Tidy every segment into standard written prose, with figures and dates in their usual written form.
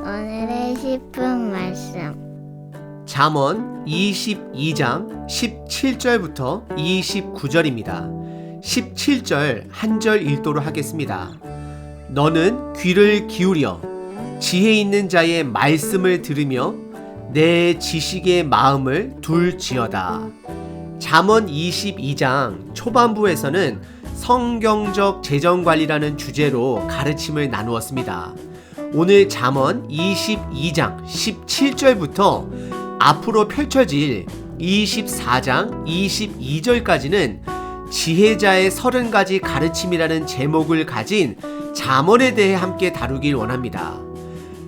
오늘의 10분 말씀. 잠언 22장 17절부터 29절입니다. 17절 한 절 읽도록 하겠습니다. 너는 귀를 기울여 지혜 있는 자의 말씀을 들으며 내 지식의 마음을 둘지어다. 잠언 22장 초반부에서는 성경적 재정관리라는 주제로 가르침을 나누었습니다. 오늘 잠언 22장 17절부터 앞으로 펼쳐질 24장 22절까지는 지혜자의 30가지 가르침이라는 제목을 가진 잠언에 대해 함께 다루길 원합니다.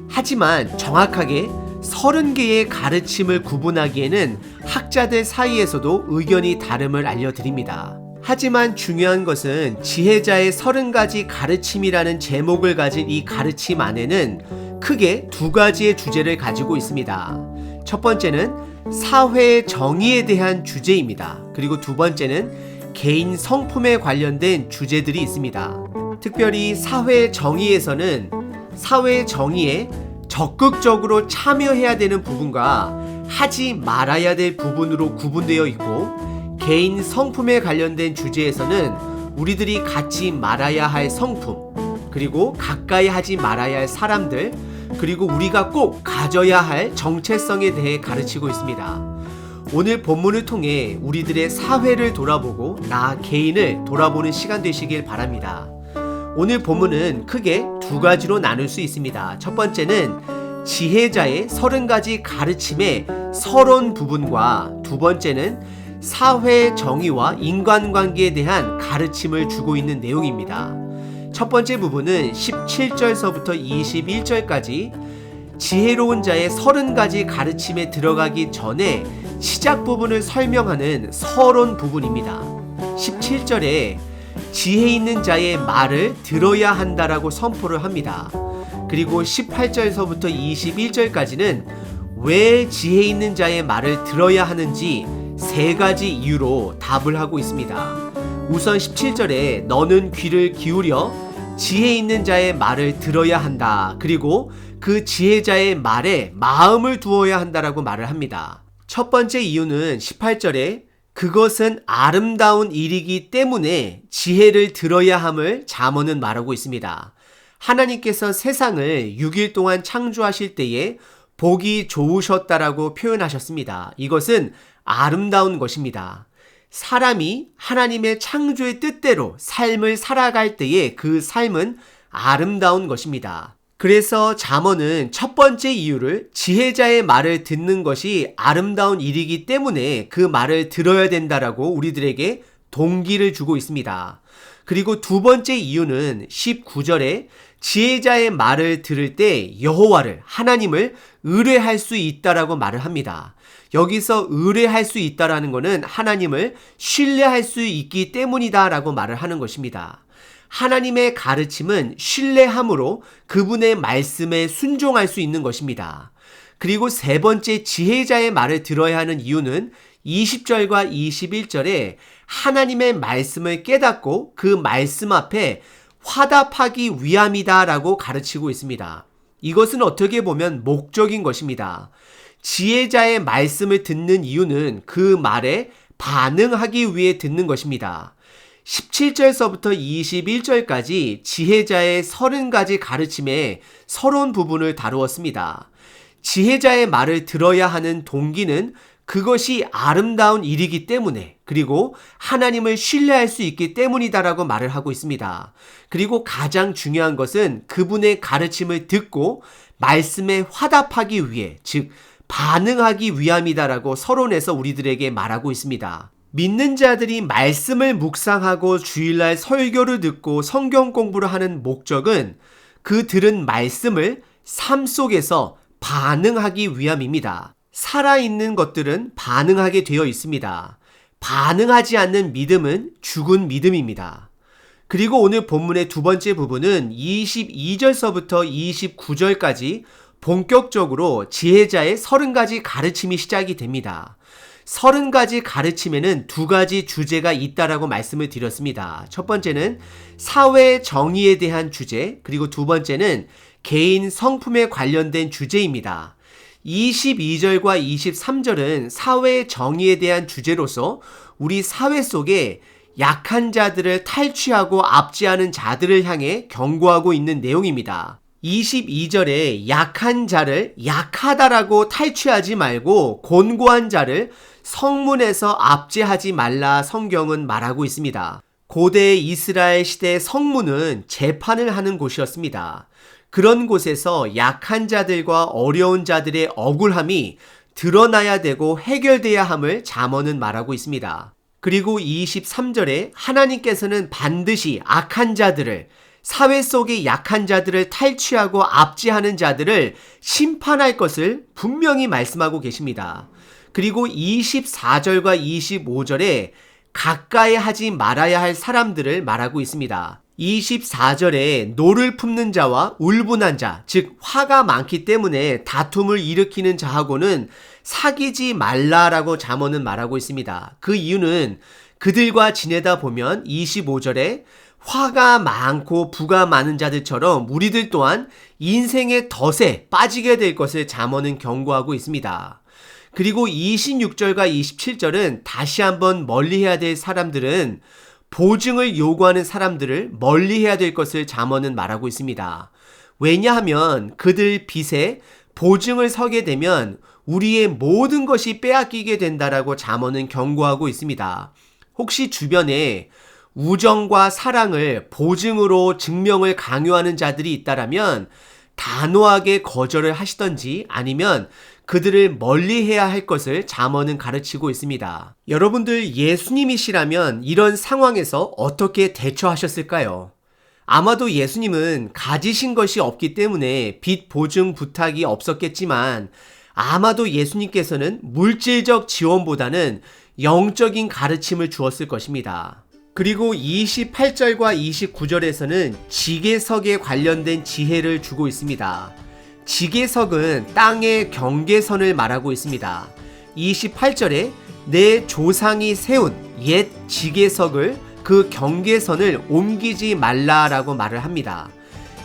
하지만 정확하게 30개의 가르침을 구분하기에는 학자들 사이에서도 의견이 다름을 알려드립니다. 하지만 중요한 것은 지혜자의 30가지 가르침이라는 제목을 가진 이 가르침 안에는 크게 두 가지의 주제를 가지고 있습니다. 첫 번째는 사회의 정의에 대한 주제입니다. 그리고 두 번째는 개인 성품에 관련된 주제들이 있습니다. 특별히 사회의 정의에서는 사회의 정의에 적극적으로 참여해야 되는 부분과 하지 말아야 될 부분으로 구분되어 있고, 개인 성품에 관련된 주제에서는 우리들이 갖지 말아야 할 성품, 그리고 가까이 하지 말아야 할 사람들, 그리고 우리가 꼭 가져야 할 정체성에 대해 가르치고 있습니다. 오늘 본문을 통해 우리들의 사회를 돌아보고 나 개인을 돌아보는 시간 되시길 바랍니다. 오늘 본문은 크게 두 가지로 나눌 수 있습니다. 첫 번째는 지혜자의 30가지 가르침의 서론 부분과 두 번째는 사회 정의와 인간관계에 대한 가르침을 주고 있는 내용입니다. 첫 번째 부분은 17절서부터 21절까지 지혜로운 자의 30가지 가르침에 들어가기 전에 시작 부분을 설명하는 서론 부분입니다. 17절에 지혜 있는 자의 말을 들어야 한다라고 선포를 합니다. 그리고 18절서부터 21절까지는 왜 지혜 있는 자의 말을 들어야 하는지 세 가지 이유로 답을 하고 있습니다. 우선 17절에 너는 귀를 기울여 지혜 있는 자의 말을 들어야 한다. 그리고 그 지혜자의 말에 마음을 두어야 한다라고 말을 합니다. 첫 번째 이유는 18절에 그것은 아름다운 일이기 때문에 지혜를 들어야 함을 잠언은 말하고 있습니다. 하나님께서 세상을 6일 동안 창조하실 때에 보기 좋으셨다라고 표현하셨습니다. 이것은 아름다운 것입니다. 사람이 하나님의 창조의 뜻대로 삶을 살아갈 때에 그 삶은 아름다운 것입니다. 그래서 잠언은 첫 번째 이유를 지혜자의 말을 듣는 것이 아름다운 일이기 때문에 그 말을 들어야 된다라고 우리들에게 동기를 주고 있습니다. 그리고 두 번째 이유는 19절에 지혜자의 말을 들을 때 여호와를, 하나님을 의뢰할 수 있다라고 말을 합니다. 여기서 의뢰할 수 있다라는 것은 하나님을 신뢰할 수 있기 때문이다라고 말을 하는 것입니다. 하나님의 가르침은 신뢰함으로 그분의 말씀에 순종할 수 있는 것입니다. 그리고 세 번째 지혜자의 말을 들어야 하는 이유는 20절과 21절에 하나님의 말씀을 깨닫고 그 말씀 앞에 화답하기 위함이다라고 가르치고 있습니다. 이것은 어떻게 보면 목적인 것입니다. 지혜자의 말씀을 듣는 이유는 그 말에 반응하기 위해 듣는 것입니다. 17절서부터 21절까지 지혜자의 30가지 가르침의 서론 부분을 다루었습니다. 지혜자의 말을 들어야 하는 동기는 그것이 아름다운 일이기 때문에, 그리고 하나님을 신뢰할 수 있기 때문이다라고 말을 하고 있습니다. 그리고 가장 중요한 것은 그분의 가르침을 듣고 말씀에 화답하기 위해, 즉 반응하기 위함이다라고 서론에서 우리들에게 말하고 있습니다. 믿는 자들이 말씀을 묵상하고 주일날 설교를 듣고 성경 공부를 하는 목적은 그 들은 말씀을 삶 속에서 반응하기 위함입니다. 살아있는 것들은 반응하게 되어 있습니다. 반응하지 않는 믿음은 죽은 믿음입니다. 그리고 오늘 본문의 두 번째 부분은 22절서부터 29절까지 본격적으로 지혜자의 30가지 가르침이 시작이 됩니다. 30가지 가르침에는 2가지 주제가 있다라고 말씀을 드렸습니다. 첫 번째는 사회 정의에 대한 주제, 그리고 두 번째는 개인 성품에 관련된 주제입니다. 22절과 23절은 사회 정의에 대한 주제로서 우리 사회 속에 약한 자들을 탈취하고 압제하는 자들을 향해 경고하고 있는 내용입니다. 22절에 약한 자를 약하다라고 탈취하지 말고 곤고한 자를 성문에서 압제하지 말라 성경은 말하고 있습니다. 고대 이스라엘 시대 성문은 재판을 하는 곳이었습니다. 그런 곳에서 약한 자들과 어려운 자들의 억울함이 드러나야 되고 해결돼야 함을 잠언은 말하고 있습니다. 그리고 23절에 하나님께서는 반드시 악한 자들을, 사회 속의 약한 자들을 탈취하고 압제하는 자들을 심판할 것을 분명히 말씀하고 계십니다. 그리고 24절과 25절에 가까이 하지 말아야 할 사람들을 말하고 있습니다. 24절에 노를 품는 자와 울분한 자, 즉 화가 많기 때문에 다툼을 일으키는 자하고는 사귀지 말라라고 잠언은 말하고 있습니다. 그 이유는 그들과 지내다 보면 25절에 화가 많고 부가 많은 자들처럼 우리들 또한 인생의 덫에 빠지게 될 것을 잠언은 경고하고 있습니다. 그리고 26절과 27절은 다시 한번 멀리해야 될 사람들은 보증을 요구하는 사람들을 멀리해야 될 것을 잠언은 말하고 있습니다. 왜냐하면 그들 빚에 보증을 서게 되면 우리의 모든 것이 빼앗기게 된다라고 잠언은 경고하고 있습니다. 혹시 주변에 우정과 사랑을 보증으로 증명을 강요하는 자들이 있다라면 단호하게 거절을 하시던지 아니면 그들을 멀리해야 할 것을 잠언은 가르치고 있습니다. 여러분들 예수님이시라면 이런 상황에서 어떻게 대처하셨을까요? 아마도 예수님은 가지신 것이 없기 때문에 빚 보증 부탁이 없었겠지만 아마도 예수님께서는 물질적 지원보다는 영적인 가르침을 주었을 것입니다. 그리고 28절과 29절에서는 지계석에 관련된 지혜를 주고 있습니다. 지계석은 땅의 경계선을 말하고 있습니다. 28절에 내 조상이 세운 옛 지계석을 그 경계선을 옮기지 말라라고 말을 합니다.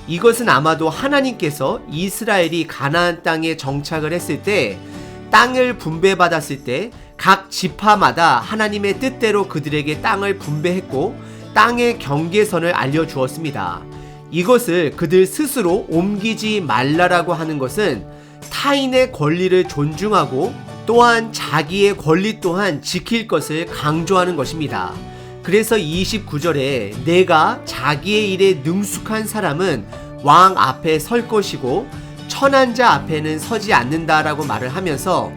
이것은 아마도 하나님께서 이스라엘이 가나안 땅에 정착을 했을 때 땅을 분배받았을 때 각 지파마다 하나님의 뜻대로 그들에게 땅을 분배했고 땅의 경계선을 알려주었습니다. 이것을 그들 스스로 옮기지 말라라고 하는 것은 타인의 권리를 존중하고 또한 자기의 권리 또한 지킬 것을 강조하는 것입니다. 그래서 29절에 내가 자기의 일에 능숙한 사람은 왕 앞에 설 것이고 천한 자 앞에는 서지 않는다라고 말을 하면서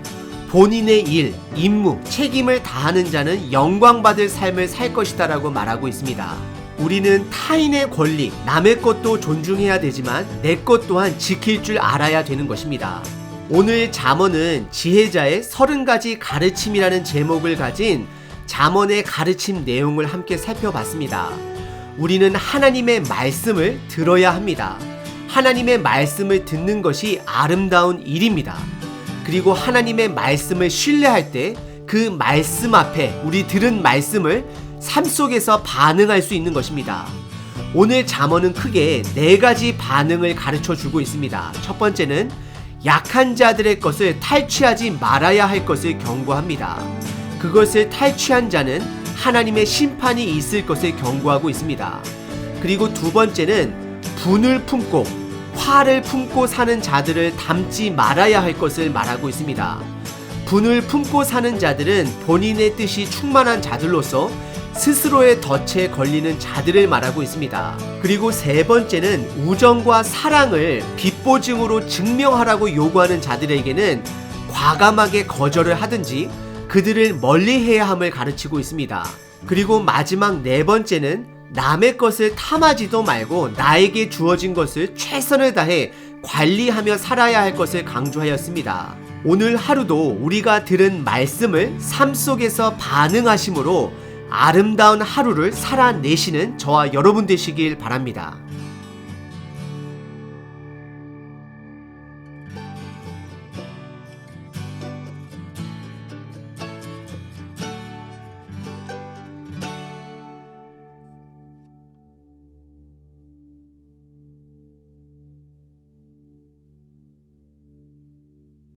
본인의 일, 임무, 책임을 다하는 자는 영광받을 삶을 살 것이다라고 말하고 있습니다. 우리는 타인의 권리, 남의 것도 존중해야 되지만 내 것 또한 지킬 줄 알아야 되는 것입니다. 오늘 잠언은 지혜자의 30가지 가르침이라는 제목을 가진 잠언의 가르침 내용을 함께 살펴봤습니다. 우리는 하나님의 말씀을 들어야 합니다. 하나님의 말씀을 듣는 것이 아름다운 일입니다. 그리고 하나님의 말씀을 신뢰할 때 그 말씀 앞에 우리 들은 말씀을 삶 속에서 반응할 수 있는 것입니다. 오늘 잠언은 크게 4가지 반응을 가르쳐 주고 있습니다. 첫 번째는 약한 자들의 것을 탈취하지 말아야 할 것을 경고합니다. 그것을 탈취한 자는 하나님의 심판이 있을 것을 경고하고 있습니다. 그리고 두 번째는 분을 품고 화를 품고 사는 자들을 닮지 말아야 할 것을 말하고 있습니다. 분을 품고 사는 자들은 본인의 뜻이 충만한 자들로서 스스로의 덫에 걸리는 자들을 말하고 있습니다. 그리고 세 번째는 우정과 사랑을 빚보증으로 증명하라고 요구하는 자들에게는 과감하게 거절을 하든지 그들을 멀리해야 함을 가르치고 있습니다. 그리고 마지막 4번째는 남의 것을 탐하지도 말고 나에게 주어진 것을 최선을 다해 관리하며 살아야 할 것을 강조하였습니다. 오늘 하루도 우리가 들은 말씀을 삶 속에서 반응하심으로 아름다운 하루를 살아내시는 저와 여러분 되시길 바랍니다.